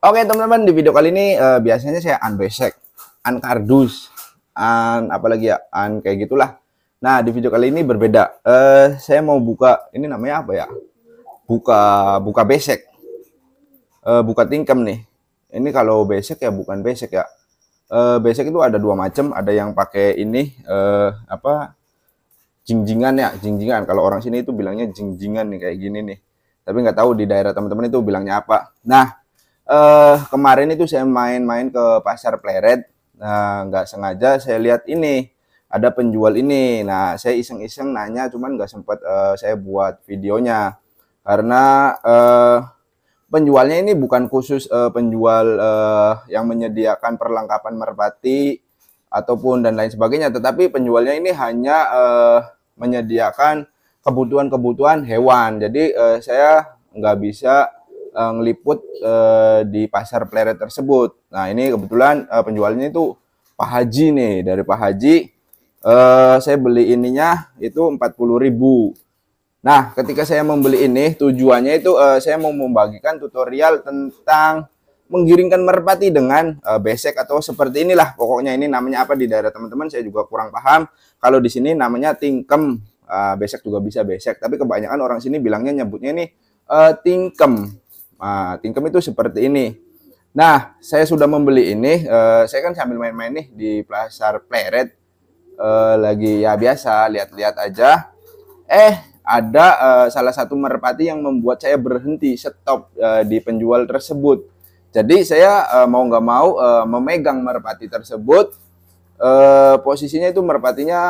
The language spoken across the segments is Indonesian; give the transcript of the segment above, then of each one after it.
Oke teman-teman, di video kali ini biasanya saya unbasic, unkardus, apalagi ya, kayak gitulah. Nah, di video kali ini berbeda. Saya mau buka, ini namanya apa ya? Buka buka basic, buka tingkem nih. Ini kalau basic ya bukan basic ya. Basic itu ada dua macam, ada yang pakai ini apa? Jingjingan ya, jingjingan. Kalau orang sini itu bilangnya jingjingan nih kayak gini nih. Tapi nggak tahu di daerah teman-teman itu bilangnya apa. Nah, kemarin itu saya main-main ke pasar Pleret. Nah, nggak sengaja saya lihat ini ada penjual ini. Nah, saya iseng-iseng nanya, cuman nggak sempat saya buat videonya karena penjualnya ini bukan khusus penjual yang menyediakan perlengkapan merpati ataupun dan lain sebagainya, tetapi penjualnya ini hanya menyediakan kebutuhan-kebutuhan hewan. Jadi saya nggak bisa ngeliput di pasar Pleret tersebut. Nah, ini kebetulan penjualnya itu Pak Haji nih, dari Pak Haji. Saya beli ininya itu 40.000. Nah, ketika saya membeli ini, tujuannya itu saya mau membagikan tutorial tentang menggiringkan merpati dengan besek atau seperti inilah. Pokoknya ini namanya apa di daerah teman-teman, saya juga kurang paham. Kalau di sini namanya tingkem, besek juga bisa besek. Tapi kebanyakan orang sini bilangnya nyebutnya ini tingkem. Tingkem itu seperti ini. Nah, saya sudah membeli ini. Saya kan sambil main-main nih di pasar Pleret. Lagi ya biasa, lihat-lihat aja. Ada salah satu merpati yang membuat saya berhenti stop di penjual tersebut. Jadi saya mau nggak mau memegang merpati tersebut. Posisinya itu merpatinya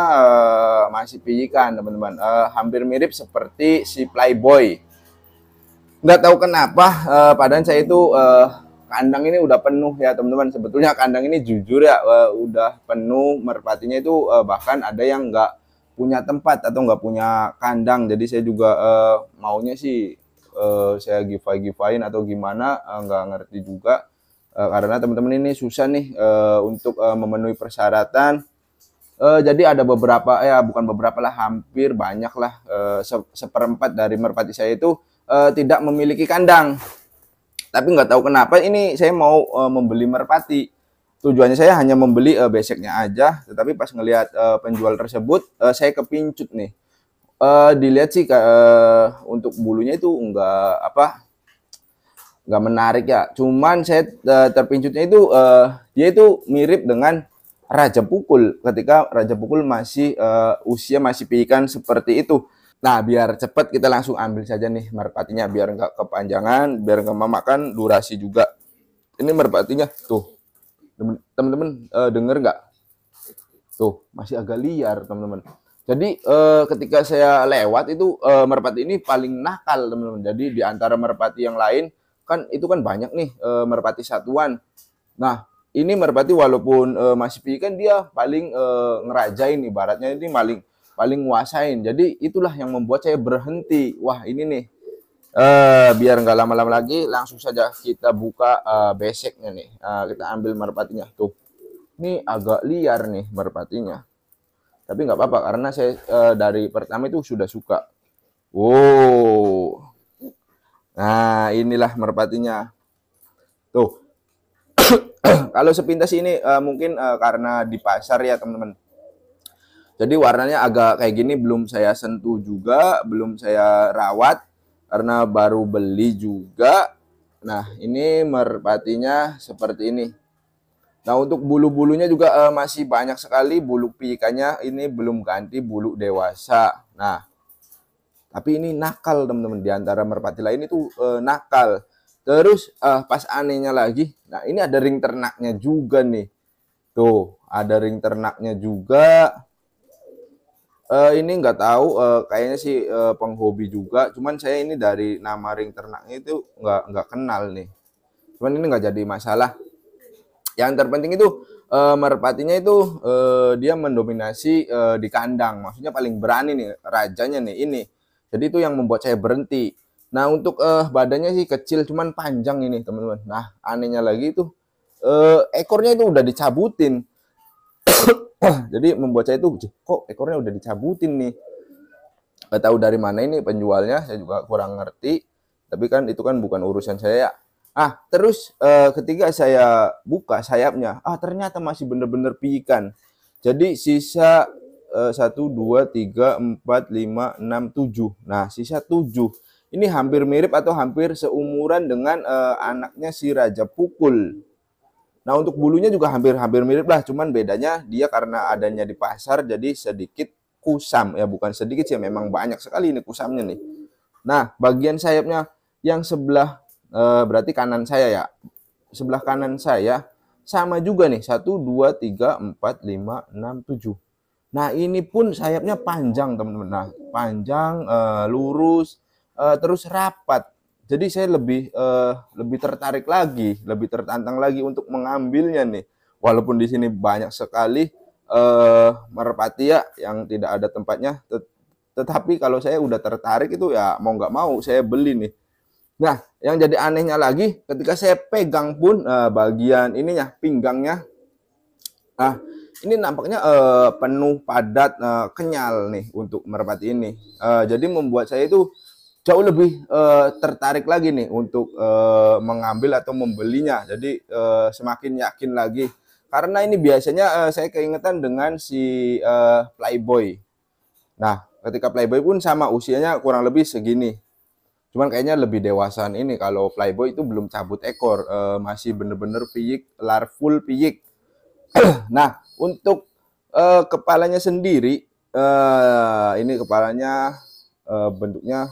masih pijikan teman-teman, hampir mirip seperti si Playboy. Nggak tahu kenapa, padahal saya itu kandang ini udah penuh ya teman-teman. Sebetulnya kandang ini jujur ya udah penuh merpatinya itu, bahkan ada yang nggak punya tempat atau nggak punya kandang. Jadi saya juga maunya sih saya giveaway-giveawayin atau gimana, nggak ngerti juga. Karena teman-teman ini susah nih untuk memenuhi persyaratan. Jadi ada beberapa, ya bukan beberapa lah, hampir banyak lah, seperempat dari merpati saya itu tidak memiliki kandang. Tapi nggak tahu kenapa ini saya mau membeli merpati. Tujuannya saya hanya membeli beseknya aja, tetapi pas ngelihat penjual tersebut, saya kepincut nih. Dilihat sih untuk bulunya itu nggak menarik ya. Cuman saya terpincutnya itu dia itu mirip dengan Raja Pukul ketika Raja Pukul masih usia masih piikan seperti itu. Nah, biar cepat kita langsung ambil saja nih merpatinya biar nggak kepanjangan, biar nggak memakan durasi juga. Ini merpatinya tuh, teman-teman denger nggak? Tuh masih agak liar teman-teman. Jadi ketika saya lewat itu merpati ini paling nakal teman-teman. Jadi di antara merpati yang lain kan itu kan banyak nih merpati satuan. Nah, ini merpati walaupun masih piikan dia paling ngerajain ibaratnya, ini paling paling nguasain. Jadi itulah yang membuat saya berhenti. Wah, ini nih biar nggak lama-lama lagi langsung saja kita buka beseknya nih. Kita ambil merpatinya tuh. Ini agak liar nih merpatinya. Tapi nggak apa-apa karena saya dari pertama itu sudah suka. Wow. Nah, inilah merpatinya. Tuh, kalau sepintas ini mungkin karena di pasar ya teman-teman. Jadi warnanya agak kayak gini, belum saya sentuh juga, belum saya rawat karena baru beli juga. Nah, ini merpatinya seperti ini. Nah, untuk bulu-bulunya juga masih banyak sekali bulu piikannya, ini belum ganti bulu dewasa. Nah, tapi ini nakal teman-teman, di antara merpati lain itu nakal. Terus pas anehnya lagi, nah ini ada ring ternaknya juga nih. Tuh, ada ring ternaknya juga. Ini nggak tahu, kayaknya sih penghobi juga. Cuman saya ini dari nama ring ternaknya itu nggak kenal nih. Cuman ini nggak jadi masalah. Yang terpenting itu merpatinya itu dia mendominasi di kandang. Maksudnya paling berani nih, rajanya nih ini. Jadi itu yang membuat saya berhenti. Nah, untuk badannya sih kecil, cuman panjang ini teman-teman. Nah, anehnya lagi itu ekornya itu udah dicabutin. Jadi membuat saya itu kok ekornya udah dicabutin nih. Gak tahu dari mana ini penjualnya, saya juga kurang ngerti. Tapi kan itu kan bukan urusan saya. Terus ketika saya buka sayapnya, ternyata masih bener-bener piikan. Jadi sisa 1, 2, 3, 4, 5, 6, 7. Nah, sisa 7. Ini hampir mirip atau hampir seumuran dengan anaknya si Raja Pukul. Nah, untuk bulunya juga hampir-hampir mirip lah, cuman bedanya dia karena adanya di pasar jadi sedikit kusam. Ya, bukan sedikit sih, memang banyak sekali ini kusamnya nih. Nah, bagian sayapnya yang sebelah berarti kanan saya ya. Sebelah kanan saya sama juga nih. 1, 2, 3, 4, 5, 6, 7. Nah, ini pun sayapnya panjang, teman-teman. Nah, panjang, lurus, terus rapat. Jadi saya lebih tertarik lagi, lebih tertantang lagi untuk mengambilnya nih. Walaupun di sini banyak sekali merpati ya yang tidak ada tempatnya, tetapi kalau saya udah tertarik itu ya mau nggak mau saya beli nih. Nah, yang jadi anehnya lagi ketika saya pegang pun bagian ininya, pinggangnya, ini nampaknya penuh padat, kenyal nih untuk merpati ini. Jadi membuat saya itu jauh lebih tertarik lagi nih untuk mengambil atau membelinya. Jadi semakin yakin lagi. Karena ini biasanya saya keingetan dengan si Playboy. Nah, ketika Playboy pun sama usianya kurang lebih segini. Cuman kayaknya lebih dewasaan ini. Kalau Playboy itu belum cabut ekor, masih bener-bener piyik, full piyik. Nah, untuk kepalanya sendiri, ini kepalanya bentuknya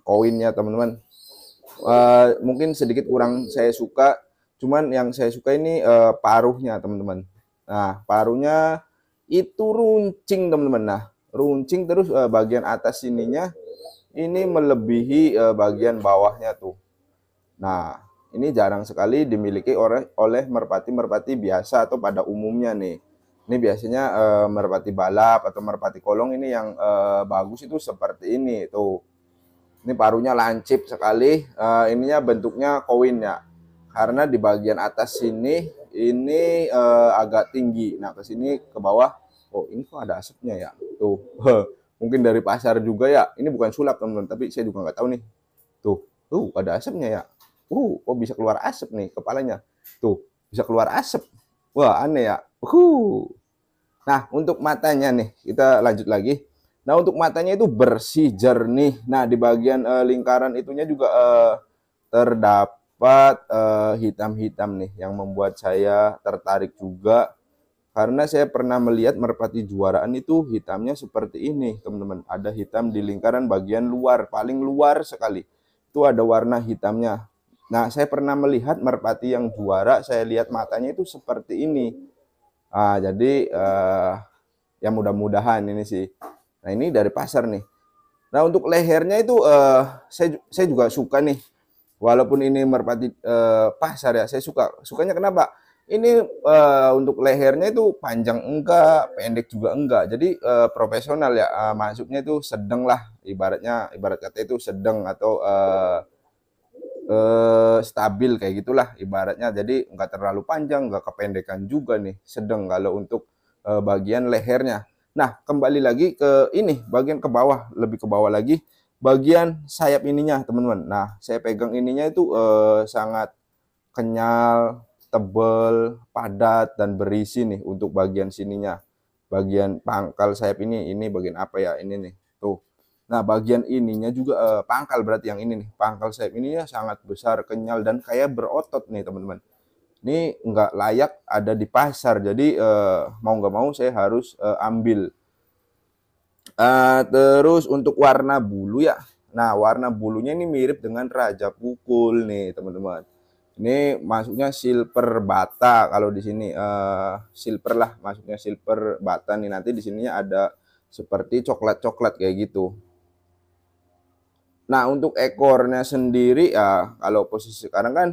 koinnya teman-teman. Mungkin sedikit kurang saya suka, cuman yang saya suka ini paruhnya teman-teman. Nah, paruhnya itu runcing teman-teman. Nah, runcing terus bagian atas sininya ini melebihi bagian bawahnya tuh. Nah, ini jarang sekali dimiliki oleh merpati-merpati biasa atau pada umumnya nih. Ini biasanya merpati balap atau merpati kolong ini yang bagus itu seperti ini tuh. Ini paruhnya lancip sekali, ininya bentuknya koin ya. Karena di bagian atas sini ini agak tinggi. Nah, ke sini ke bawah, oh ini kok ada asapnya ya. Tuh. Mungkin dari pasar juga ya. Ini bukan sulap teman-teman, tapi saya juga nggak tahu nih. Tuh, ada asapnya ya. Kok bisa keluar asap nih kepalanya. Tuh, bisa keluar asap. Wah, aneh ya. Nah, untuk matanya nih, kita lanjut lagi. Nah, untuk matanya itu bersih, jernih. Nah, di bagian lingkaran itunya juga terdapat hitam-hitam nih yang membuat saya tertarik juga. Karena saya pernah melihat merpati juaraan itu hitamnya seperti ini, teman-teman. Ada hitam di lingkaran bagian luar, paling luar sekali. Itu ada warna hitamnya. Nah, saya pernah melihat merpati yang juara, saya lihat matanya itu seperti ini. Jadi ya mudah-mudahan ini sih. Nah, ini dari pasar nih. Nah, untuk lehernya itu saya juga suka nih. Walaupun ini merpati pasar ya, saya suka. Sukanya kenapa? Ini untuk lehernya itu panjang enggak, pendek juga enggak. Jadi profesional ya, masuknya itu sedang lah. Ibarat kata itu sedang atau stabil kayak gitulah ibaratnya. Jadi enggak terlalu panjang, enggak kependekan juga nih. Sedang kalau untuk bagian lehernya. Nah, kembali lagi ke ini, bagian ke bawah, lebih ke bawah lagi, bagian sayap ininya, teman-teman. Nah, saya pegang ininya itu sangat kenyal, tebal, padat, dan berisi nih untuk bagian sininya. Bagian pangkal sayap ini bagian apa ya? Ini nih, tuh. Nah, bagian ininya juga pangkal berarti yang ini nih. Pangkal sayap ininya sangat besar, kenyal, dan kayak berotot nih, teman-teman. Ini nggak layak ada di pasar, jadi mau nggak mau saya harus ambil. Terus untuk warna bulu ya, nah warna bulunya ini mirip dengan Raja Pukul nih teman-teman. Ini masuknya silver bata kalau di sini silver lah, masuknya silver bata nih. Nanti di sininya ada seperti coklat-coklat kayak gitu. Nah, untuk ekornya sendiri ya, kalau posisi sekarang kan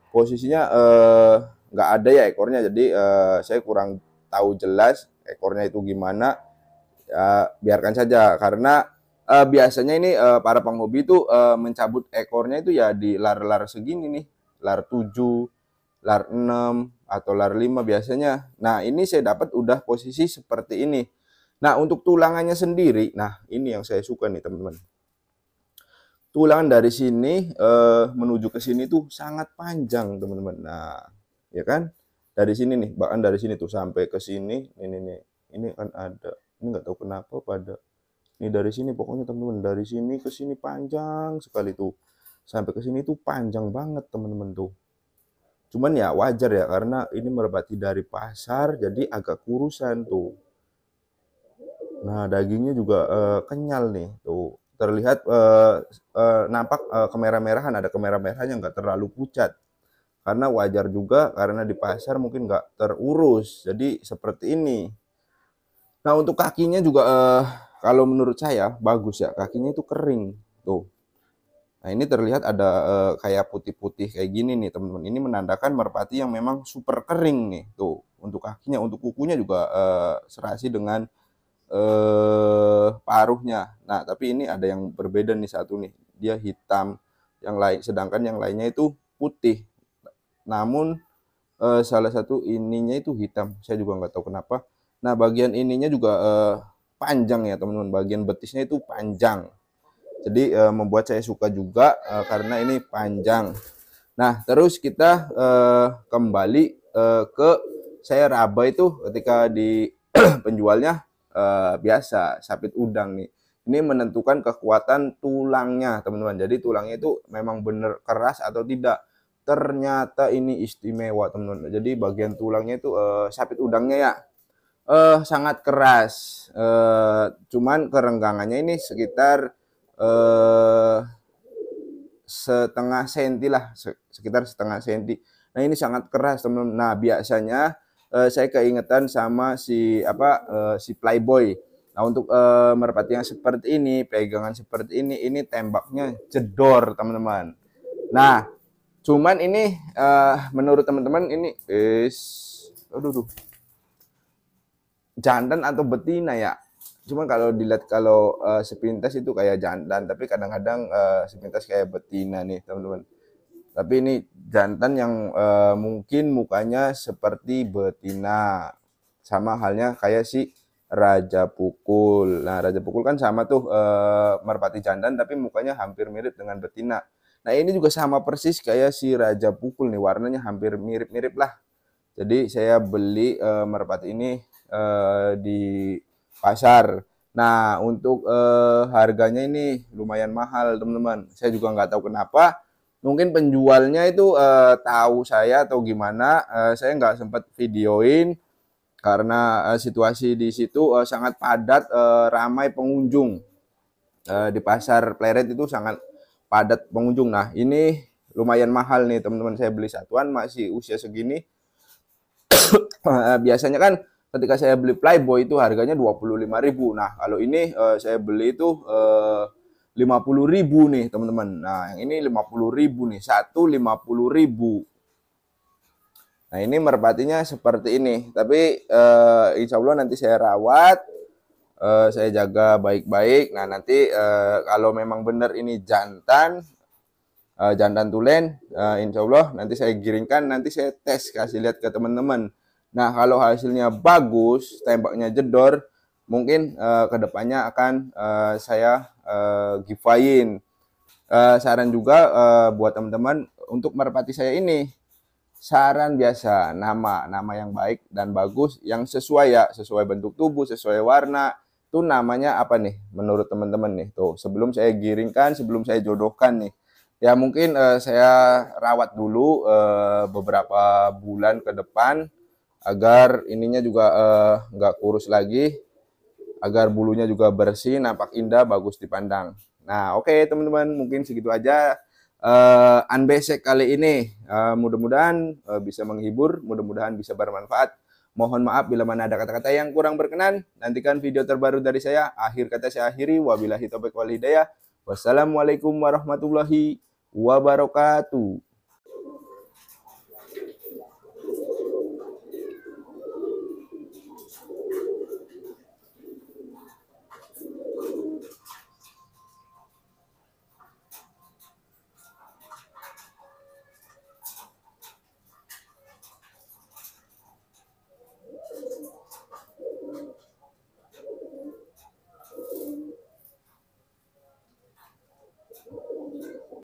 posisinya nggak ada ya ekornya, jadi saya kurang tahu jelas ekornya itu gimana. Ya, biarkan saja karena biasanya ini para penghobi itu mencabut ekornya itu ya di lar-lar segini nih, lar 7, lar 6 atau lar 5 biasanya. Nah, ini saya dapat udah posisi seperti ini. Nah, untuk tulangannya sendiri, nah ini yang saya suka nih teman-teman. tulang dari sini menuju ke sini tuh sangat panjang, teman-teman. Nah, ya kan? Dari sini nih, bahkan dari sini tuh sampai ke sini, ini nih. Ini kan ada. Ini nggak tahu kenapa pada ini dari sini pokoknya teman-teman, dari sini ke sini panjang sekali tuh. Sampai ke sini tuh panjang banget, teman-teman tuh. Cuman ya wajar ya karena ini merpati dari pasar jadi agak kurusan tuh. Nah, dagingnya juga kenyal nih tuh. Terlihat nampak kemerah-merahan, ada kemerah-merahannya, nggak terlalu pucat. Karena wajar juga karena di pasar mungkin nggak terurus. Jadi seperti ini. Nah, untuk kakinya juga kalau menurut saya bagus ya. Kakinya itu kering tuh. Nah, ini terlihat ada kayak putih-putih kayak gini nih, teman-teman. Ini menandakan merpati yang memang super kering nih tuh. Untuk kakinya, untuk kukunya juga serasi dengan paruhnya. Nah, tapi ini ada yang berbeda nih, satu nih. Dia hitam, yang lain sedangkan yang lainnya itu putih. Namun salah satu ininya itu hitam. Saya juga nggak tahu kenapa. Nah, bagian ininya juga panjang ya, teman-teman. Bagian betisnya itu panjang. Jadi membuat saya suka juga karena ini panjang. Nah, terus kita kembali ke saya raba itu ketika di penjualnya biasa sapit udang nih. Ini menentukan kekuatan tulangnya, teman-teman. Jadi tulangnya itu memang benar keras atau tidak. Ternyata ini istimewa, teman-teman. Jadi bagian tulangnya itu sapit udangnya ya sangat keras. Cuman kerenggangannya ini sekitar setengah senti lah, sekitar setengah senti. Nah, ini sangat keras, teman-teman. Nah, biasanya saya keingetan sama si Playboy. Nah, untuk merpati yang seperti ini, pegangan seperti ini tembaknya jedor, teman-teman. Nah, cuman ini menurut teman-teman ini aduh, jantan atau betina ya. Cuman kalau dilihat kalau sepintas itu kayak jantan, tapi kadang-kadang sepintas kayak betina nih, teman-teman. Tapi ini jantan yang mungkin mukanya seperti betina. Sama halnya kayak si Raja Pukul. Nah, Raja Pukul kan sama tuh merpati jantan tapi mukanya hampir mirip dengan betina. Nah, ini juga sama persis kayak si Raja Pukul nih, warnanya hampir mirip-mirip lah. Jadi saya beli merpati ini di pasar. Nah, untuk harganya ini lumayan mahal, teman-teman. Saya juga nggak tahu kenapa. Mungkin penjualnya itu tahu saya atau gimana. Saya nggak sempat videoin karena situasi di situ sangat padat, ramai pengunjung. Di pasar Pleret itu sangat padat pengunjung. Nah, ini lumayan mahal nih, teman-teman. Saya beli satuan masih usia segini. Biasanya kan ketika saya beli Playboy itu harganya 25.000. Nah, kalau ini saya beli itu 50.000 nih, teman-teman. Nah, yang ini 50.000 nih, satu 50.000. Nah, ini merpatinya seperti ini. Tapi insya Allah nanti saya rawat, saya jaga baik-baik. Nah, nanti kalau memang benar ini jantan tulen, insya Allah nanti saya giringkan, nanti saya tes, kasih lihat ke teman-teman. Nah, kalau hasilnya bagus, tembaknya jedor, mungkin kedepannya akan saya giveaway-in. Saran juga buat teman-teman untuk merpati saya ini, saran biasa, nama yang baik dan bagus, yang sesuai ya, sesuai bentuk tubuh, sesuai warna. Itu namanya apa nih menurut teman-teman nih? Tuh, sebelum saya giringkan, sebelum saya jodohkan nih. Ya mungkin saya rawat dulu beberapa bulan ke depan agar ininya juga nggak kurus lagi, agar bulunya juga bersih, nampak indah, bagus dipandang. Nah, oke teman-teman, mungkin segitu aja unbasic kali ini. Mudah-mudahan bisa menghibur, mudah-mudahan bisa bermanfaat. Mohon maaf bila mana ada kata-kata yang kurang berkenan. Nantikan video terbaru dari saya. Akhir kata saya akhiri. Wabillahi taufiq wal hidayah. Wassalamualaikum warahmatullahi wabarakatuh.